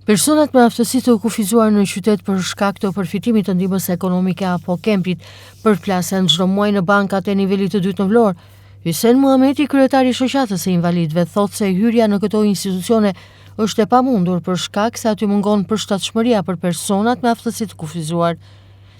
Personat me aftësi të kufizuar në qytet për shkak të përfitimit të ndihmës ekonomike apo kempit përplasen çdo muaj në bankat e nivelit të dytë në Vlorë. Hysen Muhameti, kryetari i shoqatës së invalidëve, thotë se hyrja në këto institucione është e pamundur për shkak se aty mungon përshtatshmëria për personat me aftësi të kufizuar.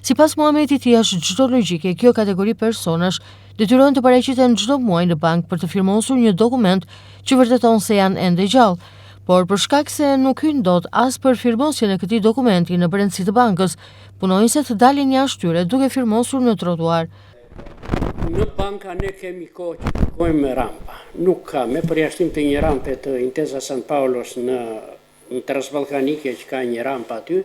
Sipas Muhametit, jashtë çdo logjike, kjo kategori personash detyrohen të paraqiten çdo muaj në bank për të firmosur një dokument që vërteton se janë ende gjallë. Por për shkak se nuk hyn dot as për firmosjen e këtij dokumenti në brendësi të bankës, punonjësit dalin jashtë tyre duke firmosur në trotuar. Në banka ne kemi kohë që kërkojmë rampa. Nuk ka, me përjashtim të një rampe të Intesa San Paulos në Transballkanike që ka një ramp aty,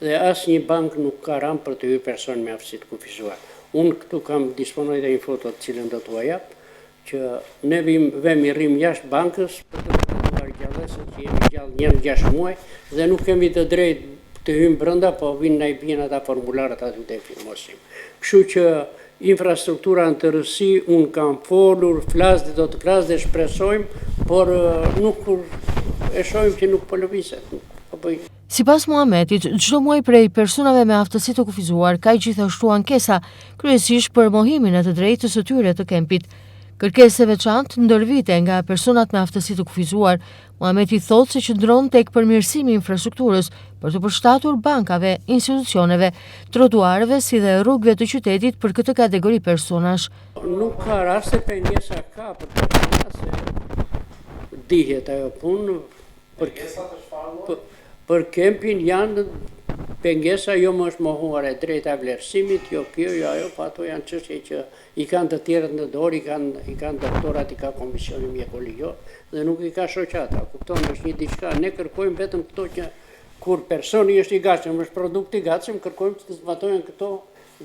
dhe asnjë bank nuk ka ramp për të hyrë person me aftësi të kufizuar. Unë këtu disponoj dhe një foto të cilën do t'ua jap, që ne vemi rrim jashtë bankës për të gjallëse që jemi gjallë njërë 6 muaj dhe nuk kemi të drejtë të hymë brënda, po vinë na i bjen ata formularët aty të firmosim. Kështu që infrastruktura në të rësi, unë kam folur, do të flas dhe shpresojmë, por nuk e shohim që nuk po lëvizet. Sipas Muhametit, çdo muaj prej personave me aftësi të kufizuar ka gjithashtu ankesa, kryesisht për mohimin e të drejtës së tyre të kempit. Kërkesë e veçantë ndër vite nga personat me aftësi të kufizuar, Muhameti thotë se qëndron tek përmirësimi i infrastrukturës për të përshtatur bankave, institucioneve, trotuareve si dhe rrugëve të qytetit për këtë kategori personash. Nuk ka raste pengesa ka për të se dihet ajo punë për kempin janë pengesa jo më është mohuar e drejta vlerësimit, jo kjo, jo ajo, po ato janë çështje që i kanë të tjerët në dorë, i kanë doktorat, i ka komisioni mjekoligjor dhe nuk i ka shoqata. Kupton, është një diçka, ne kërkojmë vetëm këto që kur personi është i gatshëm, është produkt i gatshëm, kërkojmë të zbatojnë këto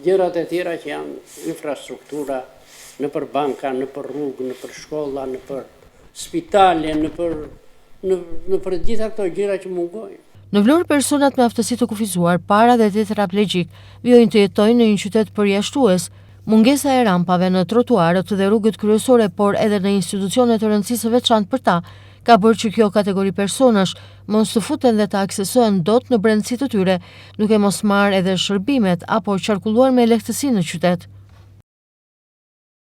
gjërat e tjera që janë infrastruktura në për banka, në për rrugë, në për shkolla, në për spitale, në për gjitha këto gjëra që mungojnë. Në Vlorë, personat me aftësi të kufizuar, para dhe tetraplegjik vijojnë të jetojnë në një qytet përjashtues. Mungesa e rampave në trotuarët dhe rrugët kryesore, por edhe në institucione të rëndësisë së veçantë për ta, ka bërë që kjo kategori personash mos të futen dhe të aksesohen dot në brendësi të tyre, duke mos marrë edhe shërbimet apo qarkulluar me lehtësi në qytet.